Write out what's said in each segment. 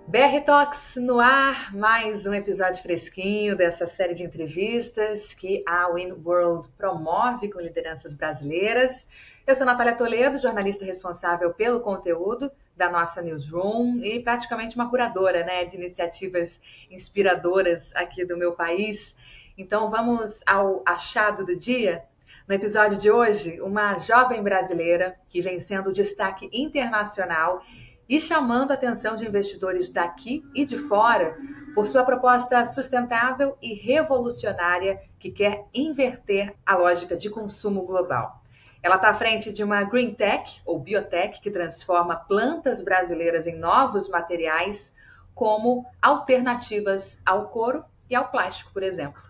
BR Talks no ar, mais um episódio fresquinho dessa série de entrevistas que a Win World promove com lideranças brasileiras. Eu sou Natália Toledo, jornalista responsável pelo conteúdo da nossa newsroom e praticamente uma curadora, de iniciativas inspiradoras aqui do meu país. Então vamos ao achado do dia. No episódio de hoje, uma jovem brasileira que vem sendo destaque internacional e chamando a atenção de investidores daqui e de fora por sua proposta sustentável e revolucionária que quer inverter a lógica de consumo global. Ela está à frente de uma Green Tech, ou Biotech, que transforma plantas brasileiras em novos materiais como alternativas ao couro e ao plástico, por exemplo.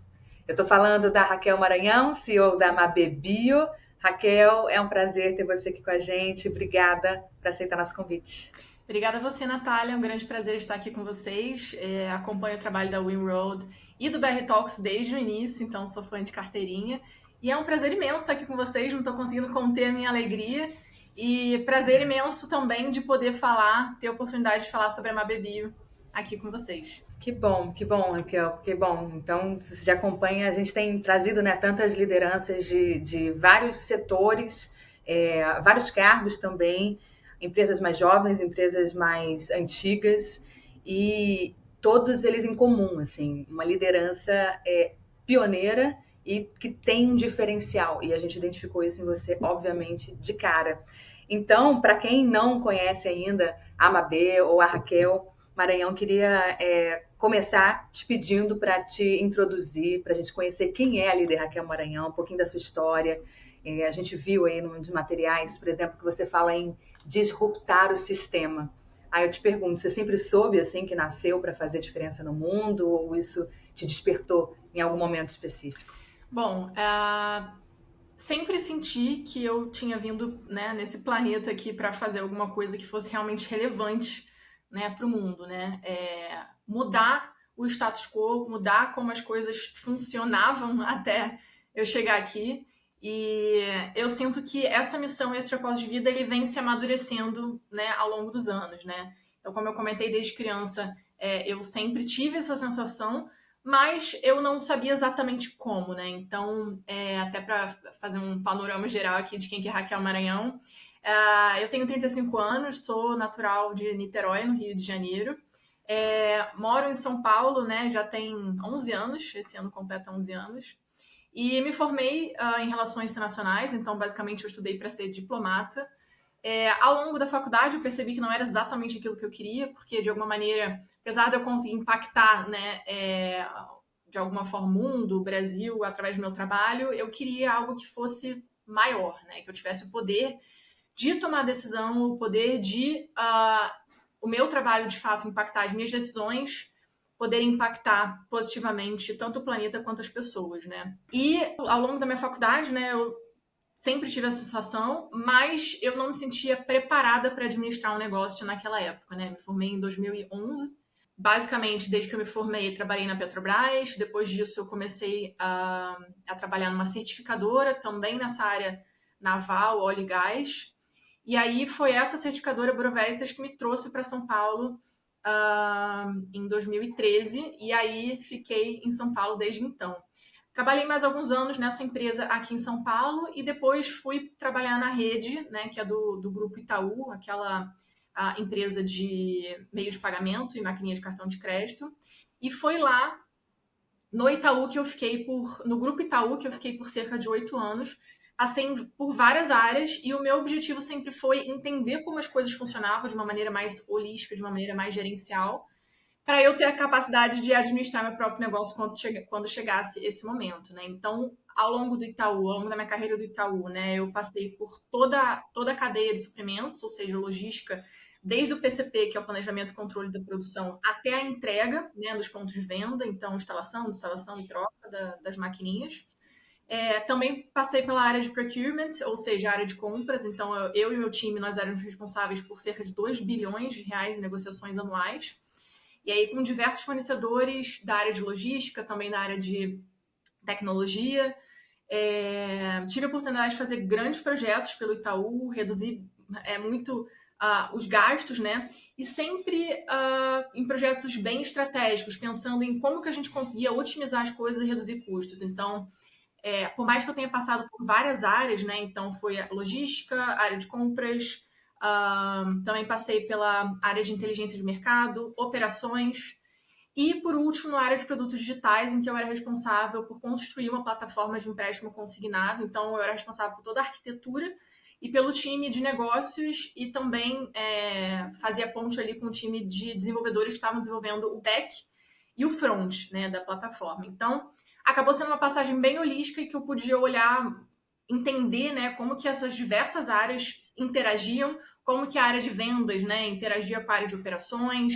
Eu estou falando da Raquel Maranhão, CEO da Mabê Bio. Raquel, é um prazer ter você aqui com a gente. Obrigada por aceitar nosso convite. Obrigada a você, Natália. É um grande prazer estar aqui com vocês. Acompanho o trabalho da Win World e do BR Talks desde o início, então sou fã de carteirinha. E é um prazer imenso estar aqui com vocês, não estou conseguindo conter a minha alegria. E prazer imenso também de poder ter a oportunidade de falar sobre a Mabê Bio aqui com vocês. Que bom, Raquel, que bom. Então, você já acompanha, a gente tem trazido tantas lideranças de vários setores, vários cargos também, empresas mais jovens, empresas mais antigas, e todos eles em comum, assim, uma liderança pioneira e que tem um diferencial. E a gente identificou isso em você, obviamente, de cara. Então, para quem não conhece ainda a Mabê ou a Raquel Maranhão, queria começar te pedindo para te introduzir, para a gente conhecer quem é a líder Raquel Maranhão, um pouquinho da sua história. A gente viu aí nos materiais, por exemplo, que você fala em disruptar o sistema. Aí eu te pergunto, você sempre soube assim que nasceu para fazer diferença no mundo ou isso te despertou em algum momento específico? Bom, sempre senti que eu tinha vindo, nesse planeta aqui para fazer alguma coisa que fosse realmente relevante, para o mundo, mudar o status quo, mudar como as coisas funcionavam até eu chegar aqui. E eu sinto que essa missão, esse propósito de vida, ele vem se amadurecendo, ao longo dos anos, Então, como eu comentei desde criança, eu sempre tive essa sensação, mas eu não sabia exatamente como, Então, até para fazer um panorama geral aqui de quem que é Raquel Maranhão, eu tenho 35 anos, sou natural de Niterói, no Rio de Janeiro. Moro em São Paulo, já tem 11 anos, esse ano completa 11 anos. E me formei em Relações Internacionais, então basicamente eu estudei para ser diplomata. Ao longo da faculdade eu percebi que não era exatamente aquilo que eu queria, porque de alguma maneira, apesar de eu conseguir impactar, de alguma forma o mundo, o Brasil, através do meu trabalho, eu queria algo que fosse maior, que eu tivesse o poder de tomar decisão, o poder de o meu trabalho de fato impactar as minhas decisões, poder impactar positivamente tanto o planeta quanto as pessoas, E ao longo da minha faculdade, eu sempre tive essa sensação, mas eu não me sentia preparada para administrar um negócio naquela época, Me formei em 2011. Basicamente, desde que eu me formei, trabalhei na Petrobras. Depois disso, eu comecei a trabalhar numa certificadora, também nessa área naval, óleo e gás. E aí foi essa certificadora Bureau Veritas que me trouxe para São Paulo em 2013. E aí fiquei em São Paulo desde então. Trabalhei mais alguns anos nessa empresa aqui em São Paulo e depois fui trabalhar na rede, que é do Grupo Itaú, aquela empresa de meio de pagamento e maquininha de cartão de crédito. E foi lá no Itaú que eu fiquei no Grupo Itaú que eu fiquei por cerca de 8 anos, assim, por várias áreas, e o meu objetivo sempre foi entender como as coisas funcionavam de uma maneira mais holística, de uma maneira mais gerencial, para eu ter a capacidade de administrar meu próprio negócio quando chegasse esse momento, Então, ao longo do Itaú, ao longo da minha carreira do Itaú, eu passei por toda a cadeia de suprimentos, ou seja, logística, desde o PCP, que é o planejamento e controle da produção, até a entrega, nos pontos de venda, então instalação e troca das maquininhas. Também passei pela área de procurement, ou seja, a área de compras. Então, eu e meu time, nós éramos responsáveis por cerca de 2 bilhões de reais em negociações anuais. E aí, com diversos fornecedores da área de logística, também da área de tecnologia. Tive a oportunidade de fazer grandes projetos pelo Itaú, reduzir muito os gastos, né? E sempre em projetos bem estratégicos, pensando em como que a gente conseguia otimizar as coisas e reduzir custos. Então, por mais que eu tenha passado por várias áreas, né? Então, foi a logística, área de compras, também passei pela área de inteligência de mercado, operações, e, por último, na área de produtos digitais, em que eu era responsável por construir uma plataforma de empréstimo consignado. Então, eu era responsável por toda a arquitetura e pelo time de negócios e também fazia ponte ali com o time de desenvolvedores que estavam desenvolvendo o back e o front, né, da plataforma. Então, acabou sendo uma passagem bem holística e que eu podia olhar, entender, né, como que essas diversas áreas interagiam, como que a área de vendas, né, interagia com a área de operações,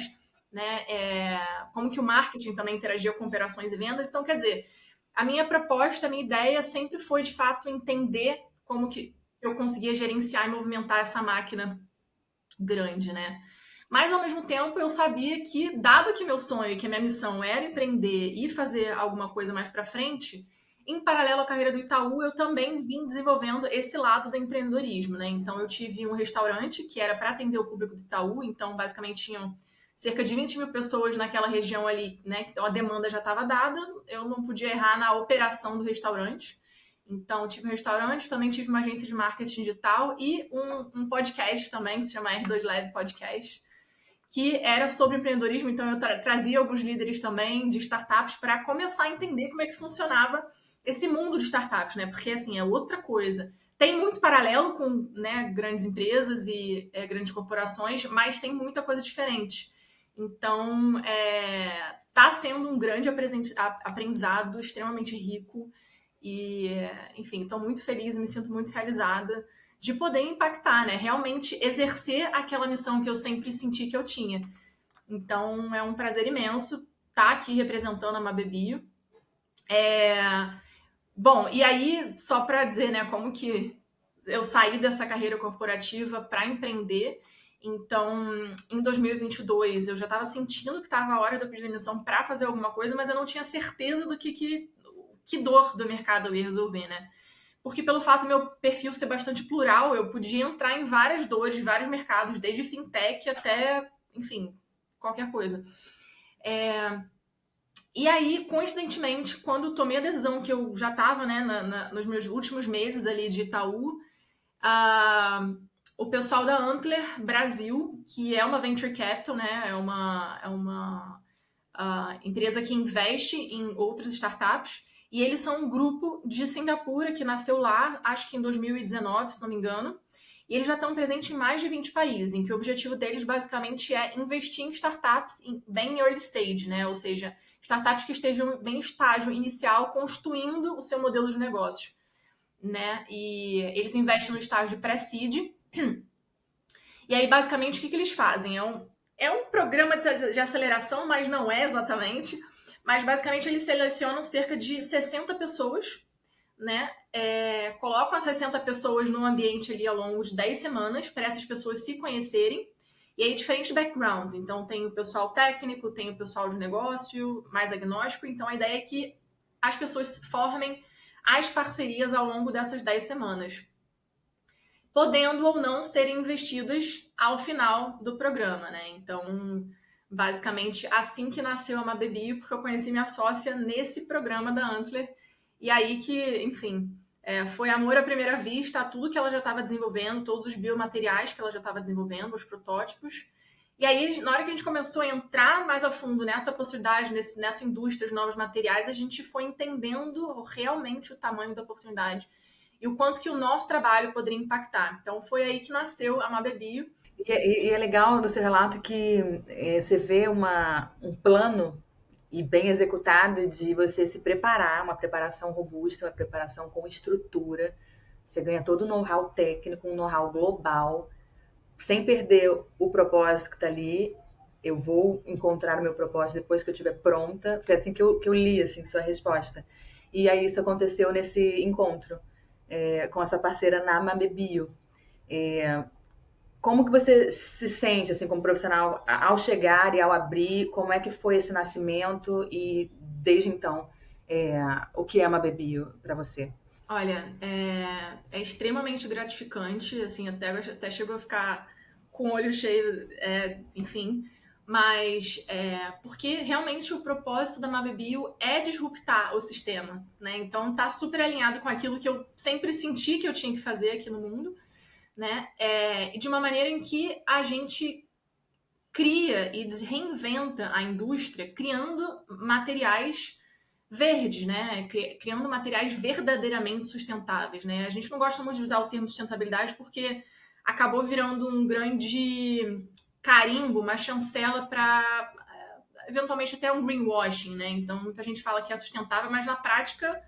né, como que o marketing também interagia com operações e vendas. Então, quer dizer, a minha proposta, a minha ideia sempre foi, de fato, entender como que eu conseguia gerenciar e movimentar essa máquina grande, né? Mas, ao mesmo tempo, eu sabia que, dado que meu sonho e que a minha missão era empreender e fazer alguma coisa mais para frente, em paralelo à carreira do Itaú, eu também vim desenvolvendo esse lado do empreendedorismo, né? Então, eu tive um restaurante que era para atender o público do Itaú, então, basicamente, tinham cerca de 20 mil pessoas naquela região ali, né? Então, a demanda já estava dada, eu não podia errar na operação do restaurante. Então, tive um restaurante, também tive uma agência de marketing digital e um podcast também, que se chama R2 Lab Podcast, que era sobre empreendedorismo. Então, eu trazia alguns líderes também de startups para começar a entender como é que funcionava esse mundo de startups, né? Porque, assim, é outra coisa. Tem muito paralelo com, né, grandes empresas e grandes corporações, mas tem muita coisa diferente. Então, tá sendo um grande aprendizado, extremamente rico. E, enfim, estou muito feliz, me sinto muito realizada de poder impactar, né? Realmente exercer aquela missão que eu sempre senti que eu tinha. Então, é um prazer imenso estar aqui representando a Mabebio. Bom, e aí, só para dizer, né, como que eu saí dessa carreira corporativa para empreender. Então, em 2022, eu já estava sentindo que estava a hora de eu pedir demissão para fazer alguma coisa, mas eu não tinha certeza do que dor do mercado eu ia resolver, né? Porque pelo fato do meu perfil ser bastante plural, eu podia entrar em várias dores, vários mercados, desde fintech até, enfim, qualquer coisa. E aí, coincidentemente, quando tomei a decisão que eu já estava, né, nos meus últimos meses ali de Itaú, o pessoal da Antler Brasil, que é uma venture capital, né, é uma empresa que investe em outras startups, e eles são um grupo de Singapura que nasceu lá, acho que em 2019, se não me engano, e eles já estão presentes em mais de 20 países, em que o objetivo deles basicamente é investir em startups bem em early stage, né? Ou seja, startups que estejam bem em estágio inicial, construindo o seu modelo de negócio, né? E eles investem no estágio de pré-seed. E aí, basicamente, o que eles fazem? É um programa de aceleração, mas não é exatamente. Mas, basicamente, eles selecionam cerca de 60 pessoas, né? Colocam as 60 pessoas num ambiente ali ao longo de 10 semanas para essas pessoas se conhecerem. E aí, diferentes backgrounds. Então, tem o pessoal técnico, tem o pessoal de negócio, mais agnóstico. Então, a ideia é que as pessoas formem as parcerias ao longo dessas 10 semanas, podendo ou não serem investidas ao final do programa, né? Então, basicamente, assim que nasceu a Mabebio, porque eu conheci minha sócia nesse programa da Antler, e aí que, enfim, foi amor à primeira vista a tudo que ela já estava desenvolvendo, todos os biomateriais que ela já estava desenvolvendo, os protótipos. E aí, na hora que a gente começou a entrar mais a fundo nessa possibilidade, nessa indústria de novos materiais, a gente foi entendendo realmente o tamanho da oportunidade e o quanto que o nosso trabalho poderia impactar. Então, foi aí que nasceu a Mabebio. E é legal no seu relato que você vê um plano e bem executado de você se preparar, uma preparação robusta, uma preparação com estrutura. Você ganha todo o know-how técnico, um know-how global, sem perder o propósito que está ali. Eu vou encontrar o meu propósito depois que eu estiver pronta. Foi assim que eu li assim, sua resposta. E aí isso aconteceu nesse encontro com a sua parceira na Mabebio. Como que você se sente assim como profissional ao chegar e ao abrir? Como é que foi esse nascimento e desde então o que é a Mabebio para você? Olha, é extremamente gratificante, assim, até chegou a ficar com o olho cheio, enfim. Mas porque realmente o propósito da Mabebio é disruptar o sistema, né? Então tá super alinhado com aquilo que eu sempre senti que eu tinha que fazer aqui no mundo, né? E de uma maneira em que a gente cria e reinventa a indústria criando materiais verdes, né? Criando materiais verdadeiramente sustentáveis, né? A gente não gosta muito de usar o termo sustentabilidade porque acabou virando um grande carimbo, uma chancela para eventualmente até um greenwashing, né? Então muita gente fala que é sustentável, mas na prática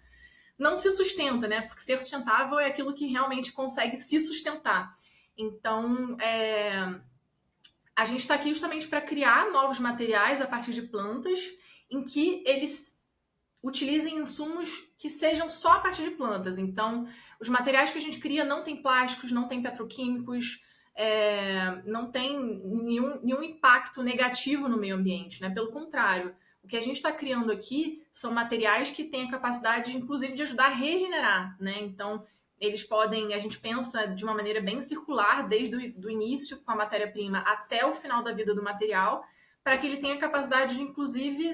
não se sustenta, né? Porque ser sustentável é aquilo que realmente consegue se sustentar. Então, a gente está aqui justamente para criar novos materiais a partir de plantas em que eles utilizem insumos que sejam só a partir de plantas. Então, os materiais que a gente cria não tem plásticos, não tem petroquímicos, não tem nenhum impacto negativo no meio ambiente, né? Pelo contrário, o que a gente está criando aqui são materiais que têm a capacidade, inclusive, de ajudar a regenerar, né? Então, eles podem, a gente pensa de uma maneira bem circular, desde o início com a matéria-prima até o final da vida do material, para que ele tenha a capacidade de, inclusive,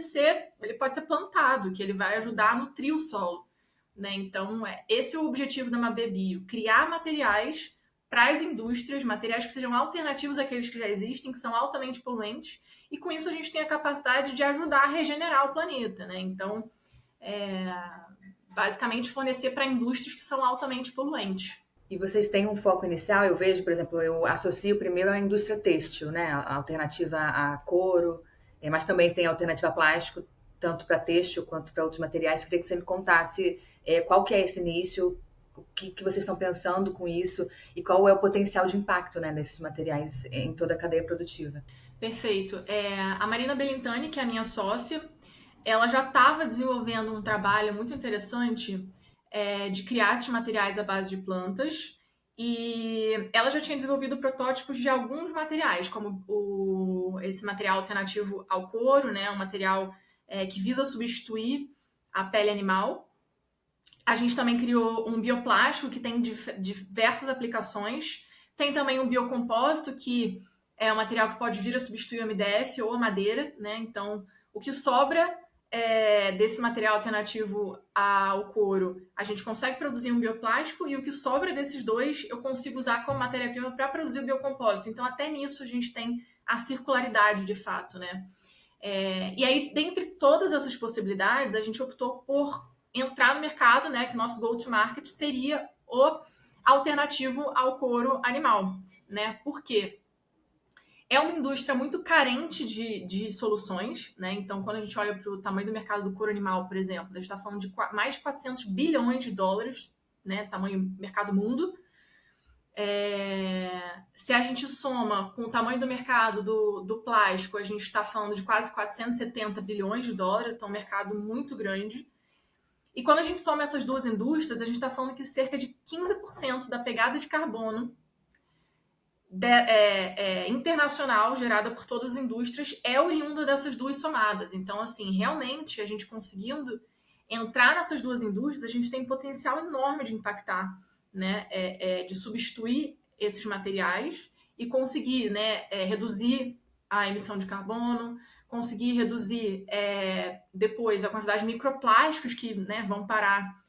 ele pode ser plantado, que ele vai ajudar a nutrir o solo, né? Então, esse é o objetivo da Mabebio, criar materiais para as indústrias, materiais que sejam alternativos àqueles que já existem, que são altamente poluentes, e com isso a gente tem a capacidade de ajudar a regenerar o planeta, né? Então, basicamente fornecer para indústrias que são altamente poluentes. E vocês têm um foco inicial? Eu vejo, por exemplo, eu associo primeiro à indústria têxtil, né? A alternativa a couro, mas também tem a alternativa a plástico, tanto para têxtil quanto para outros materiais. Queria que você me contasse qual que é esse início, o que vocês estão pensando com isso e qual é o potencial de impacto, né, desses materiais em toda a cadeia produtiva. Perfeito. A Marina Belintani, que é a minha sócia, ela já estava desenvolvendo um trabalho muito interessante de criar esses materiais à base de plantas, e ela já tinha desenvolvido protótipos de alguns materiais, como esse material alternativo ao couro, né, um material que visa substituir a pele animal. A gente também criou um bioplástico que tem diversas aplicações. Tem também um biocompósito, que é um material que pode vir a substituir o MDF ou a madeira, né? Então, o que sobra desse material alternativo ao couro, a gente consegue produzir um bioplástico, e o que sobra desses dois eu consigo usar como matéria-prima para produzir o biocompósito. Então, até nisso a gente tem a circularidade de fato, né? E aí, dentre todas essas possibilidades, a gente optou por entrar no mercado, né? Que o nosso go-to-market seria o alternativo ao couro animal, né? Por quê? É uma indústria muito carente de soluções, né? Então, quando a gente olha para o tamanho do mercado do couro animal, por exemplo, a gente está falando de mais de 400 bilhões de dólares, né? Tamanho mercado mundo. Se a gente soma com o tamanho do mercado do plástico, a gente está falando de quase 470 bilhões de dólares, então é um mercado muito grande. E quando a gente soma essas duas indústrias, a gente está falando que cerca de 15% da pegada de carbono internacional gerada por todas as indústrias é oriunda dessas duas somadas. Então, assim, realmente, a gente conseguindo entrar nessas duas indústrias, a gente tem um potencial enorme de impactar, né, de substituir esses materiais e conseguir, né, reduzir a emissão de carbono, conseguir reduzir depois a quantidade de microplásticos que, né, vão parar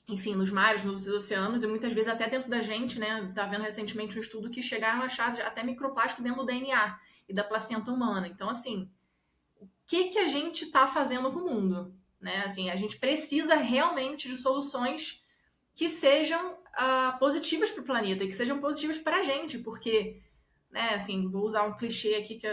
enfim, nos mares, nos oceanos, e muitas vezes até dentro da gente, né? Tá vendo recentemente um estudo que chegaram a achar até microplástico dentro do DNA e da placenta humana. Então, assim, o que a gente tá fazendo com o mundo? Né? Assim, a gente precisa realmente de soluções que sejam positivas para o planeta, que sejam positivas para a gente, porque, né, assim, vou usar um clichê aqui que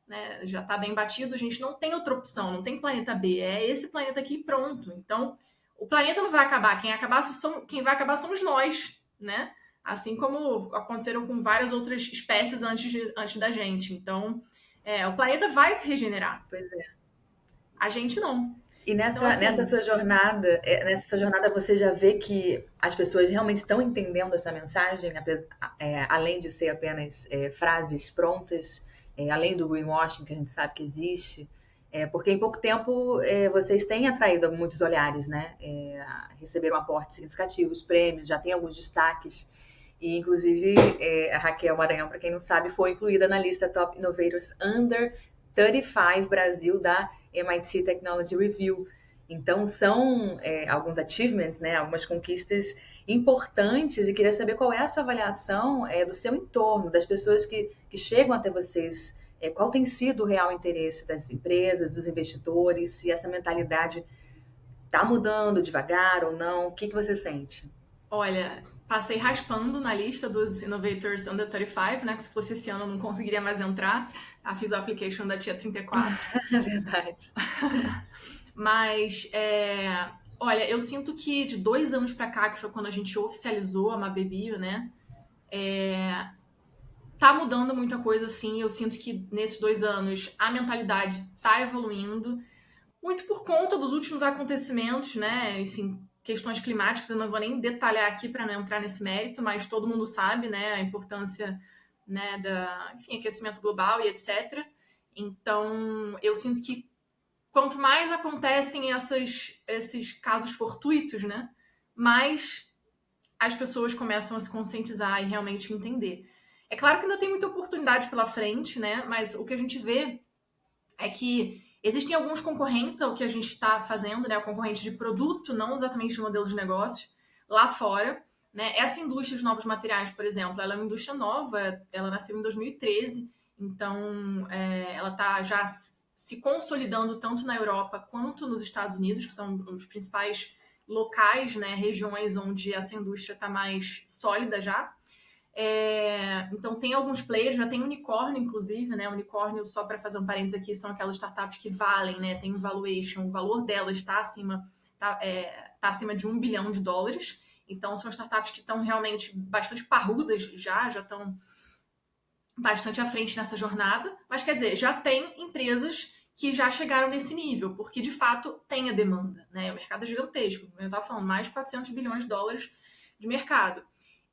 né, já está bem batido, a gente não tem outra opção, não tem planeta B, é esse planeta aqui pronto. Então, o planeta não vai acabar, quem vai acabar somos nós, né? Assim como aconteceram com várias outras espécies antes da gente. Então, o planeta vai se regenerar. Pois é. A gente não. E nessa sua jornada, você já vê que as pessoas realmente estão entendendo essa mensagem, além de ser apenas frases prontas, além do greenwashing que a gente sabe que existe, porque em pouco tempo vocês têm atraído muitos olhares, né? Receberam aportes significativos, prêmios, já tem alguns destaques. E, inclusive, a Raquel Maranhão, para quem não sabe, foi incluída na lista Top Innovators Under 35 Brasil da MIT Technology Review. Então, são alguns achievements, né, algumas conquistas importantes, e queria saber qual é a sua avaliação do seu entorno, das pessoas que chegam até vocês. Qual tem sido o real interesse das empresas, dos investidores, se essa mentalidade está mudando devagar ou não? O que você sente? Olha, passei raspando na lista dos Innovators Under 35, né? Que se fosse esse ano eu não conseguiria mais entrar. Fiz o application da tia 34. É verdade. Mas, olha, eu sinto que de 2 anos pra cá, que foi quando a gente oficializou a Mabebio, né? Tá mudando muita coisa, sim. Eu sinto que nesses 2 anos a mentalidade tá evoluindo. Muito por conta dos últimos acontecimentos, né? Enfim, questões climáticas, eu não vou nem detalhar aqui para não entrar nesse mérito, mas todo mundo sabe, né, a importância, né, enfim, aquecimento global e etc. Então, eu sinto que quanto mais acontecem esses casos fortuitos, né, mais as pessoas começam a se conscientizar e realmente entender. É claro que ainda tem muita oportunidade pela frente, né, mas o que a gente vê é que existem alguns concorrentes ao que a gente está fazendo, né? O concorrente de produto, não exatamente de modelo de negócio, lá fora. Né? Essa indústria de novos materiais, por exemplo, ela é uma indústria nova, ela nasceu em 2013, então ela está já se consolidando tanto na Europa quanto nos Estados Unidos, que são os principais locais, né, regiões onde essa indústria está mais sólida já. Então tem alguns players, já tem unicórnio, inclusive, né? Unicórnio, só para fazer um parênteses aqui, são aquelas startups que valem, né? Tem um valuation, o valor delas está acima de $1 bilhão. Então são startups que estão realmente bastante parrudas, já estão bastante à frente nessa jornada, mas quer dizer, já tem empresas que já chegaram nesse nível, porque de fato tem a demanda, né? O mercado é gigantesco, eu estava falando, mais de $400 bilhões de mercado.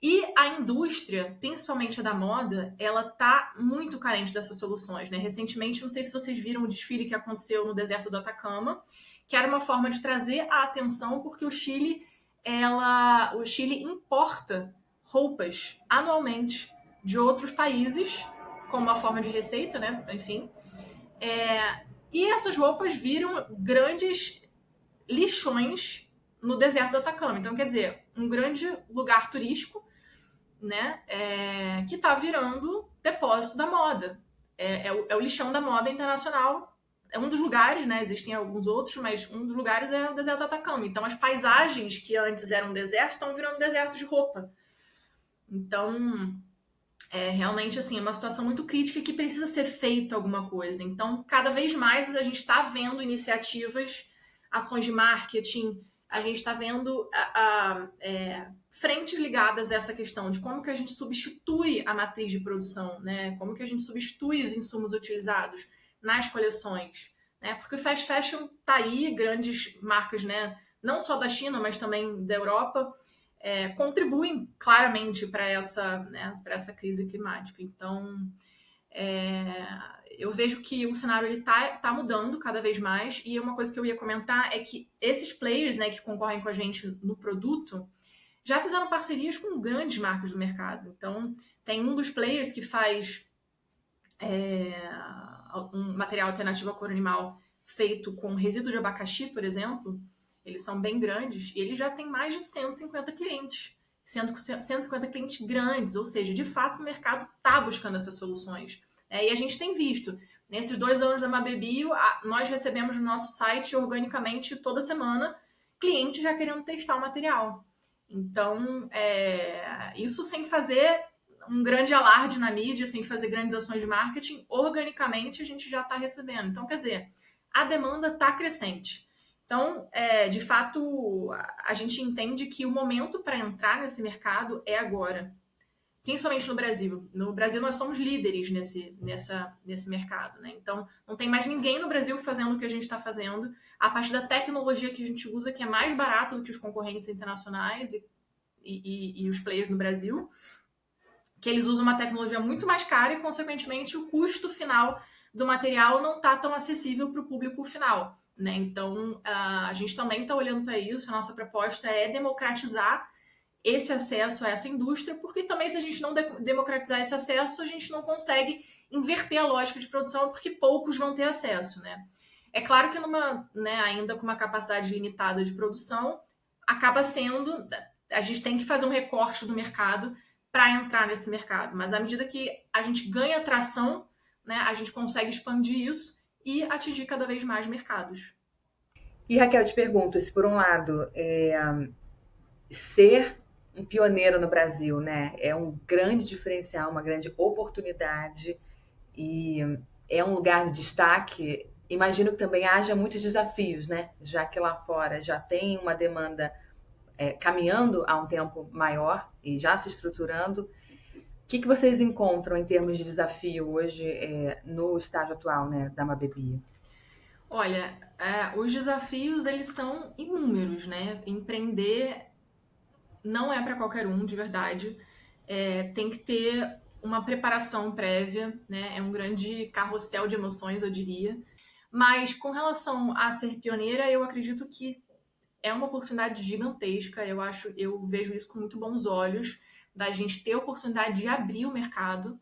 E a indústria, principalmente a da moda, ela tá muito carente dessas soluções, né? Recentemente, não sei se vocês viram o desfile que aconteceu no deserto do Atacama, que era uma forma de trazer a atenção, porque o Chile importa roupas anualmente de outros países, como uma forma de receita, né? Enfim. E essas roupas viram grandes lixões no deserto do Atacama. Então, quer dizer, um grande lugar turístico, né, que está virando depósito da moda. É o lixão da moda internacional. É um dos lugares, né, existem alguns outros, mas um dos lugares é o deserto do Atacama. Então, as paisagens que antes eram deserto estão virando deserto de roupa. Então, realmente, assim, é uma situação muito crítica que precisa ser feita alguma coisa. Então, cada vez mais a gente está vendo iniciativas, ações de marketing, a gente está vendo frentes ligadas a essa questão de como que a gente substitui a matriz de produção, né? Como que a gente substitui os insumos utilizados nas coleções, né? Porque o fast fashion tá aí, grandes marcas, né? Não só da China, mas também da Europa, contribuem claramente para essa crise climática. Então, eu vejo que o cenário ele tá mudando cada vez mais, e uma coisa que eu ia comentar é que esses players, né, que concorrem com a gente no produto já fizeram parcerias com grandes marcas do mercado. Então, tem um dos players que faz um material alternativo a couro animal feito com resíduo de abacaxi, por exemplo. Eles são bem grandes e ele já tem mais de 150 clientes. 150 clientes grandes, ou seja, de fato o mercado está buscando essas soluções. E a gente tem visto, nesses 2 anos da Mabebio, nós recebemos no nosso site organicamente toda semana clientes já querendo testar o material. Então, isso sem fazer um grande alarde na mídia, sem fazer grandes ações de marketing, organicamente a gente já está recebendo. Então, quer dizer, a demanda está crescente. Então, de fato, a gente entende que o momento para entrar nesse mercado é agora, principalmente no Brasil. No Brasil, nós somos líderes nesse mercado, né? Então, não tem mais ninguém no Brasil fazendo o que a gente está fazendo, a partir da tecnologia que a gente usa, que é mais barata do que os concorrentes internacionais e os players no Brasil, que eles usam uma tecnologia muito mais cara e, consequentemente, o custo final do material não está tão acessível para o público final, né? Então, a gente também está olhando para isso. A nossa proposta é democratizar esse acesso a essa indústria, porque também se a gente não democratizar esse acesso, a gente não consegue inverter a lógica de produção, porque poucos vão ter acesso, né? É claro que ainda com uma capacidade limitada de produção, acaba sendo, a gente tem que fazer um recorte do mercado para entrar nesse mercado, mas à medida que a gente ganha tração, né, a gente consegue expandir isso e atingir cada vez mais mercados. E Raquel, eu te pergunto, se por um lado ser um pioneiro no Brasil, né, é um grande diferencial, uma grande oportunidade e é um lugar de destaque, imagino que também haja muitos desafios, né, já que lá fora já tem uma demanda caminhando há um tempo maior e já se estruturando. O que vocês encontram em termos de desafio hoje no estágio atual, né, da Mabebia? Olha, os desafios, eles são inúmeros, né? Empreender não é para qualquer um, de verdade. Tem que ter uma preparação prévia, né? É um grande carrossel de emoções, eu diria. Mas com relação a ser pioneira, eu acredito que é uma oportunidade gigantesca. Eu vejo isso com muito bons olhos, da gente ter a oportunidade de abrir o mercado.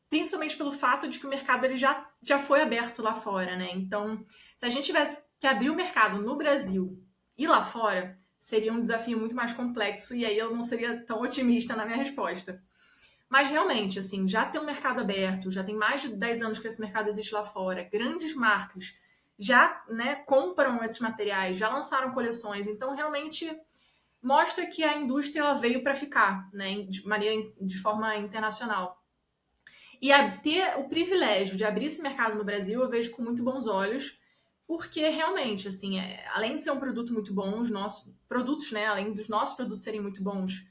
Principalmente pelo fato de que o mercado ele já foi aberto lá fora, né? Então, se a gente tivesse que abrir o mercado no Brasil e lá fora, seria um desafio muito mais complexo e aí eu não seria tão otimista na minha resposta. Mas realmente, assim, já tem um mercado aberto, já tem mais de 10 anos que esse mercado existe lá fora, grandes marcas já, né, compram esses materiais, já lançaram coleções, então realmente mostra que a indústria ela veio para ficar, né, de forma internacional. E ter o privilégio de abrir esse mercado no Brasil, eu vejo com muito bons olhos, porque realmente, assim, além de ser um produto muito bom, os nossos produtos, né, além dos nossos produtos serem muito bons,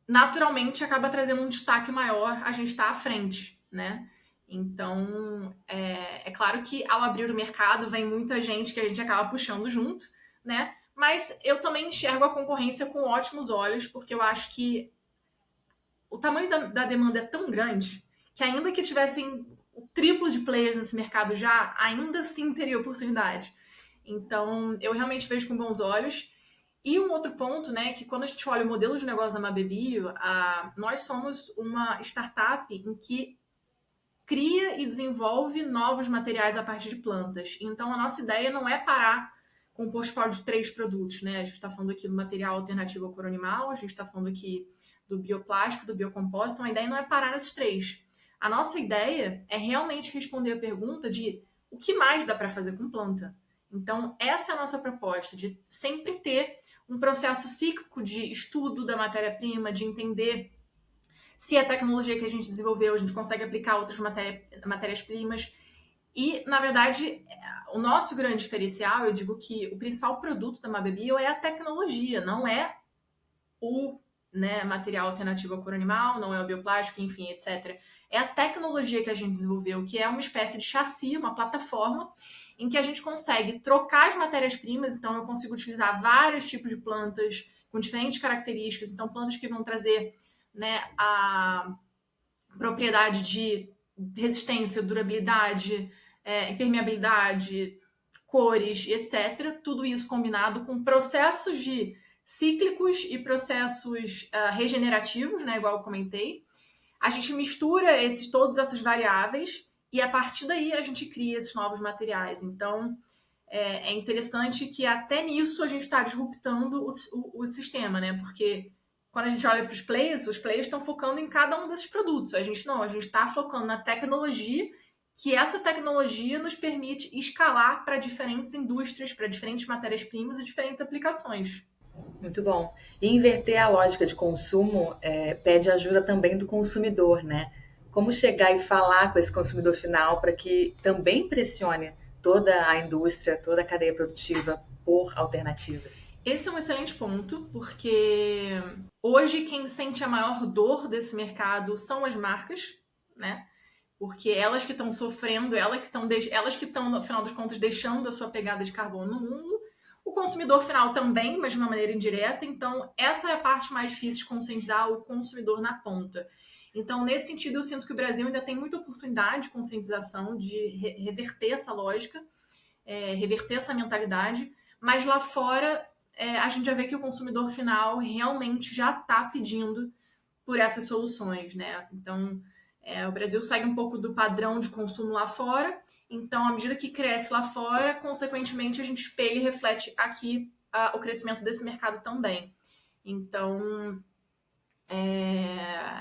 naturalmente acaba trazendo um destaque maior a gente estar à frente, né? Então, é claro que ao abrir o mercado vem muita gente que a gente acaba puxando junto, né? Mas eu também enxergo a concorrência com ótimos olhos, porque eu acho que o tamanho da demanda é tão grande que ainda que tivessem o triplo de players nesse mercado já, ainda assim teria oportunidade. Então, eu realmente vejo com bons olhos. E um outro ponto, né, que quando a gente olha o modelo de negócio da Mabebio, nós somos uma startup em que cria e desenvolve novos materiais a partir de plantas. Então, a nossa ideia não é parar com um portfólio de 3 produtos, né? A gente está falando aqui do material alternativo ao couro animal, a gente está falando aqui do bioplástico, do biocompósito. Então, a ideia não é parar nesses 3. A nossa ideia é realmente responder a pergunta de o que mais dá para fazer com planta. Então, essa é a nossa proposta, de sempre ter um processo cíclico de estudo da matéria-prima, de entender se a tecnologia que a gente desenvolveu, a gente consegue aplicar outras matérias-primas. E, na verdade, o nosso grande diferencial, eu digo que o principal produto da Mabebio é a tecnologia, não é o material alternativo ao couro animal, não é o bioplástico, enfim, etc. É a tecnologia que a gente desenvolveu, que é uma espécie de chassi, uma plataforma, em que a gente consegue trocar as matérias-primas, então eu consigo utilizar vários tipos de plantas com diferentes características, então plantas que vão trazer, né, a propriedade de resistência, durabilidade, impermeabilidade, cores, etc. Tudo isso combinado com processos de cíclicos e processos regenerativos, né, igual eu comentei. A gente mistura todas essas variáveis e a partir daí a gente cria esses novos materiais. Então, é interessante que até nisso a gente está disruptando o sistema, né? Porque quando a gente olha para os players estão focando em cada um desses produtos. A gente está focando na tecnologia, que essa tecnologia nos permite escalar para diferentes indústrias, para diferentes matérias-primas e diferentes aplicações. Muito bom. E inverter a lógica de consumo pede ajuda também do consumidor, né? Como chegar e falar com esse consumidor final para que também pressione toda a indústria, toda a cadeia produtiva por alternativas? Esse é um excelente ponto, porque hoje quem sente a maior dor desse mercado são as marcas, né? Porque elas que estão sofrendo, elas que estão, no final das contas, deixando a sua pegada de carbono no mundo. O consumidor final também, mas de uma maneira indireta. Então, essa é a parte mais difícil de conscientizar o consumidor na ponta. Então, nesse sentido, eu sinto que o Brasil ainda tem muita oportunidade de conscientização, de reverter essa lógica, reverter essa mentalidade. mas lá fora a gente já vê que o consumidor final realmente já está pedindo por essas soluções, né? Então, o Brasil segue um pouco do padrão de consumo lá fora, então, à medida que cresce lá fora, consequentemente, a gente espelha e reflete aqui o crescimento desse mercado também. Então,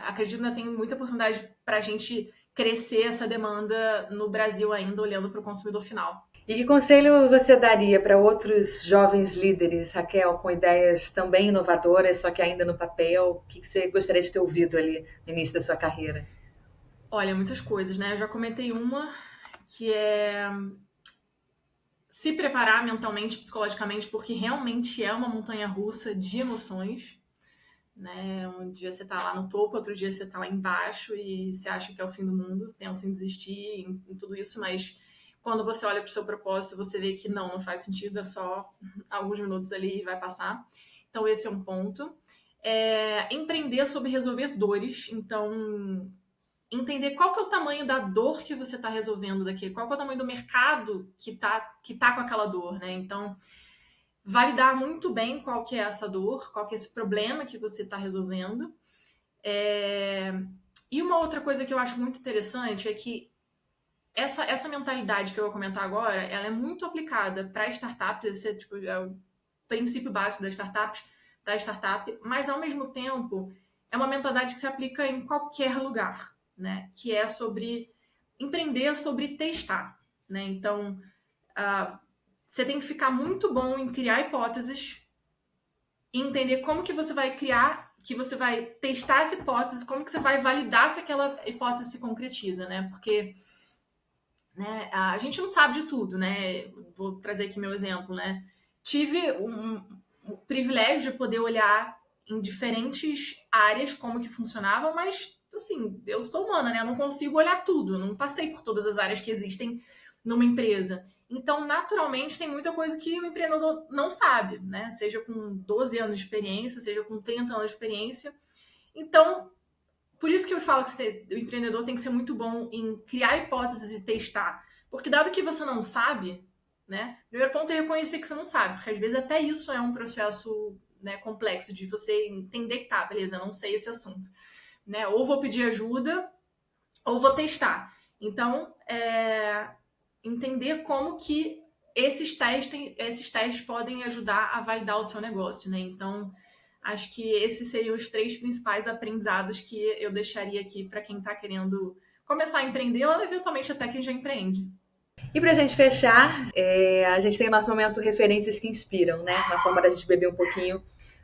acredito que ainda tem muita oportunidade para a gente crescer essa demanda no Brasil ainda, olhando para o consumidor final. E que conselho você daria para outros jovens líderes, Raquel, com ideias também inovadoras, só que ainda no papel? O que você gostaria de ter ouvido ali no início da sua carreira? Olha, muitas coisas, né? Eu já comentei uma, que é se preparar mentalmente, psicologicamente, porque realmente é uma montanha-russa de emoções, né? Um dia você tá lá no topo, outro dia você tá lá embaixo e você acha que é o fim do mundo, pensa em desistir em tudo isso, mas quando você olha para o seu propósito, você vê que não faz sentido, é só alguns minutos ali e vai passar. Então, esse é um ponto. Empreender sobre resolver dores. Então, entender qual que é o tamanho da dor que você está resolvendo daqui, qual que é o tamanho do mercado que tá com aquela dor, né? Então, validar muito bem qual que é essa dor, qual que é esse problema que você está resolvendo. E uma outra coisa que eu acho muito interessante é que essa mentalidade que eu vou comentar agora, ela é muito aplicada para startups, esse é o princípio básico da startup, mas ao mesmo tempo é uma mentalidade que se aplica em qualquer lugar, né? Que é sobre empreender, sobre testar, né? Então, você tem que ficar muito bom em criar hipóteses e entender como que você vai criar, que você vai testar essa hipótese, como que você vai validar se aquela hipótese se concretiza, né? Porque a gente não sabe de tudo, né? Vou trazer aqui meu exemplo, né? Tive o privilégio de poder olhar em diferentes áreas como que funcionava, mas, assim, eu sou humana, né? Eu não consigo olhar tudo, eu não passei por todas as áreas que existem numa empresa. Então, naturalmente, tem muita coisa que o empreendedor não sabe, né? Seja com 12 anos de experiência, seja com 30 anos de experiência. Então, por isso que eu falo que o empreendedor tem que ser muito bom em criar hipóteses e testar. Porque dado que você não sabe, né? O primeiro ponto é reconhecer que você não sabe, porque às vezes até isso é um processo, né, complexo de você entender que tá, beleza, eu não sei esse assunto, né? Ou vou pedir ajuda, ou vou testar. Então, entender como que esses testes podem ajudar a validar o seu negócio, né? Então, acho que esses seriam os 3 principais aprendizados que eu deixaria aqui para quem está querendo começar a empreender ou eventualmente até quem já empreende. E para a gente fechar, a gente tem o nosso momento referências que inspiram, né? Uma forma da gente beber um pouquinho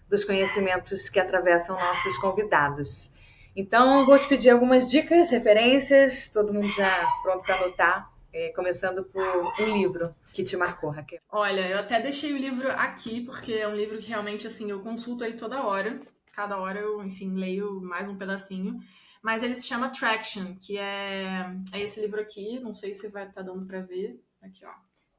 dos conhecimentos que atravessam nossos convidados. Então, vou te pedir algumas dicas, referências, todo mundo já pronto para anotar, começando por um livro que te marcou, Raquel. Olha, eu até deixei o livro aqui, porque é um livro que realmente, assim, eu consulto ele toda hora. Cada hora eu, enfim, leio mais um pedacinho. Mas ele se chama Traction, que é esse livro aqui, não sei se vai estar dando para ver. Aqui, ó.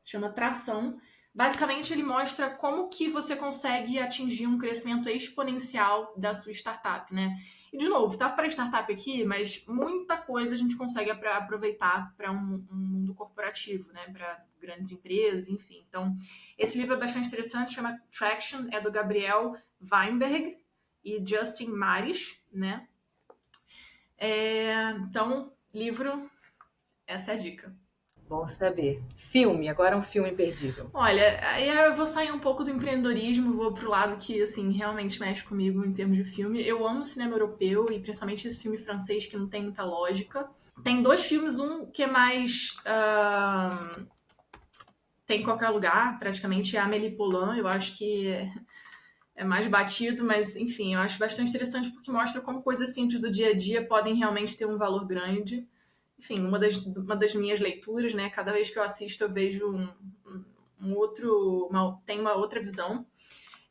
Se chama Tração. Basicamente, ele mostra como que você consegue atingir um crescimento exponencial da sua startup, né? E, de novo, tá para startup aqui, mas muita coisa a gente consegue aproveitar para um mundo corporativo, né? Para grandes empresas, enfim. Então, esse livro é bastante interessante, chama Traction, é do Gabriel Weinberg e Justin Mares, né? Então, livro, essa é a dica. Bom saber. Filme, agora um filme imperdível. Olha, aí eu vou sair um pouco do empreendedorismo, vou pro lado que, assim, realmente mexe comigo em termos de filme. Eu amo cinema europeu e principalmente esse filme francês que não tem muita lógica. Tem 2 filmes, um que é mais... tem em qualquer lugar, praticamente, é Amélie Poulain. Eu acho que é mais batido, mas, enfim, eu acho bastante interessante porque mostra como coisas simples do dia a dia podem realmente ter um valor grande. Enfim, uma das minhas leituras, né? Cada vez que eu assisto, eu vejo tem uma outra visão.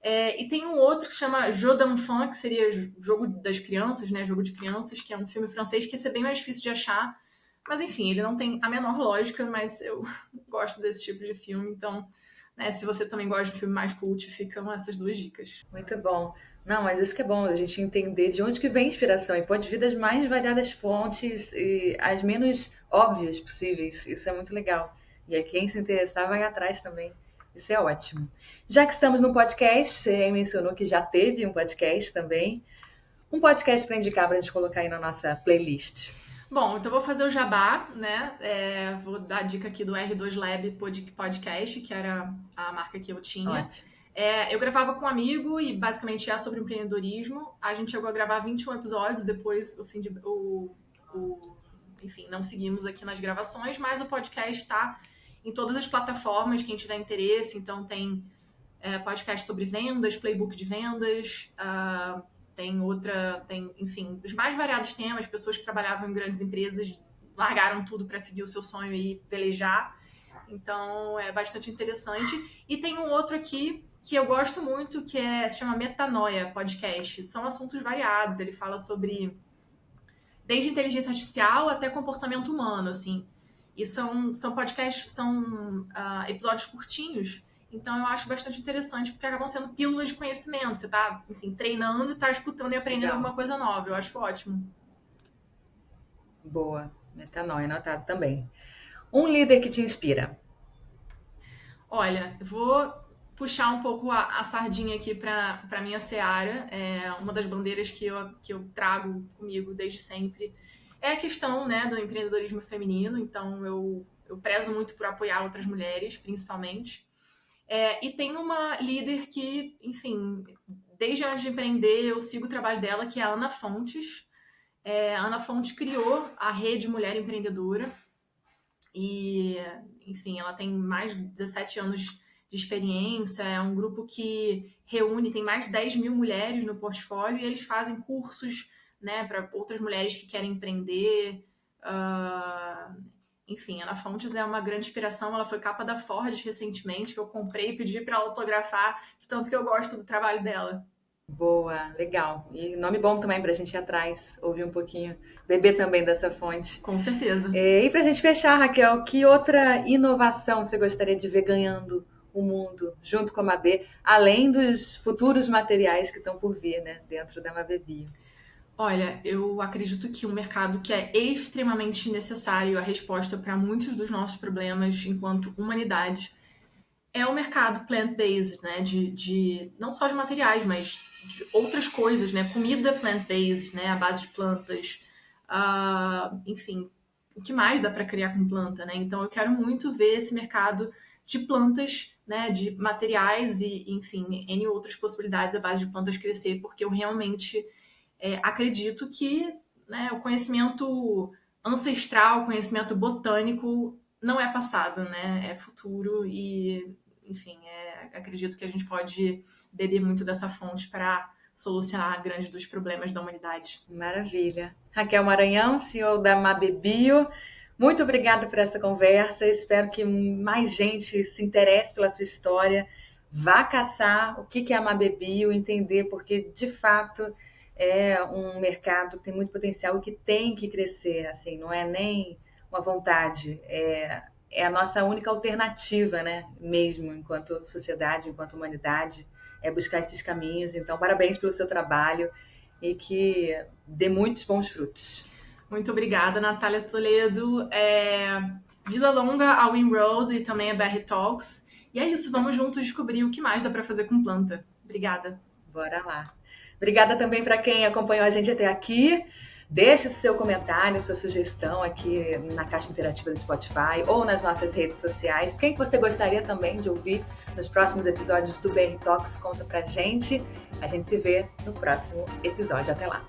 E tem um outro que chama Jeux d'enfants, que seria Jogo das Crianças, né? Jogo de Crianças, que é um filme francês que esse é bem mais difícil de achar. Mas, enfim, ele não tem a menor lógica, mas eu gosto desse tipo de filme. Então, né, se você também gosta de filme mais cult, ficam essas 2 dicas. Muito bom. Não, mas isso que é bom, a gente entender de onde que vem a inspiração. E pode vir das mais variadas fontes e as menos óbvias possíveis. Isso é muito legal. E aí quem se interessar vai atrás também Isso é ótimo. Já que estamos no podcast, você mencionou que já teve um podcast também. Um podcast para indicar, para a gente colocar aí na nossa playlist. Bom, então vou fazer o jabá, né? Vou dar a dica aqui do R2 Lab Podcast, que era a marca que eu tinha. Ótimo. Eu gravava com um amigo e basicamente é sobre empreendedorismo. A gente chegou a gravar 21 episódios, depois enfim, não seguimos aqui nas gravações, mas o podcast está em todas as plataformas, quem tiver interesse. Então tem podcast sobre vendas, playbook de vendas, enfim, os mais variados temas, pessoas que trabalhavam em grandes empresas largaram tudo para seguir o seu sonho e velejar. Então é bastante interessante. E tem um outro aqui que eu gosto muito, que se chama Metanoia Podcast. São assuntos variados, ele fala sobre desde inteligência artificial até comportamento humano, assim. E são podcasts, são episódios curtinhos, então eu acho bastante interessante, porque acabam sendo pílulas de conhecimento. Você tá, enfim, treinando e tá escutando e aprendendo alguma coisa nova. Eu acho ótimo. Boa. Metanoia, anotado também. Um líder que te inspira? Olha, eu vou puxar um pouco a sardinha aqui para minha seara. Uma das bandeiras que eu trago comigo desde sempre é a questão, né, do empreendedorismo feminino. Então eu prezo muito por apoiar outras mulheres, principalmente. E tem uma líder que, enfim, desde antes de empreender, eu sigo o trabalho dela, que é a Ana Fontes. A Ana Fontes criou a Rede Mulher Empreendedora. E, enfim, ela tem mais de 17 anos de experiência, é um grupo que tem mais de 10 mil mulheres no portfólio, e eles fazem cursos, né, para outras mulheres que querem empreender. Enfim, a Ana Fontes é uma grande inspiração. Ela foi capa da Ford recentemente, que eu comprei e pedi para ela autografar, de tanto que eu gosto do trabalho dela. Boa, legal. E nome bom também para a gente ir atrás, ouvir um pouquinho, beber também dessa fonte. Com certeza. E para a gente fechar, Raquel, que outra inovação você gostaria de ver ganhando o mundo junto com a Mabê, além dos futuros materiais que estão por vir, né, dentro da Mabê Bio? Olha, eu acredito que um mercado que é extremamente necessário a resposta para muitos dos nossos problemas enquanto humanidade é o mercado plant-based, né? De não só de materiais, mas de outras coisas, né? Comida plant-based, né? À base de plantas. Enfim, o que mais dá para criar com planta, né? Então eu quero muito ver esse mercado de plantas, né? De materiais e, enfim, N outras possibilidades à base de plantas crescer, porque eu realmente acredito que, né, o conhecimento ancestral, o conhecimento botânico não é passado, né? É futuro e, enfim, acredito que a gente pode beber muito dessa fonte para solucionar grandes dos problemas da humanidade. Maravilha. Raquel Maranhão, CEO da Mabê Bio, muito obrigada por essa conversa. Espero que mais gente se interesse pela sua história, vá caçar o que é a Mabê Bio, entender porque, de fato, é um mercado que tem muito potencial e que tem que crescer, assim, não é nem uma vontade, é a nossa única alternativa, né, mesmo enquanto sociedade, enquanto humanidade, é buscar esses caminhos. Então, parabéns pelo seu trabalho e que dê muitos bons frutos. Muito obrigada, Natália Toledo. Vida longa ao Winroad e também a BR Talks. E é isso, vamos juntos descobrir o que mais dá para fazer com planta. Obrigada. Bora lá. Obrigada também para quem acompanhou a gente até aqui. Deixe seu comentário, sua sugestão aqui na caixa interativa do Spotify ou nas nossas redes sociais. Quem que você gostaria também de ouvir nos próximos episódios do BR Talks, conta pra gente. A gente se vê no próximo episódio. Até lá!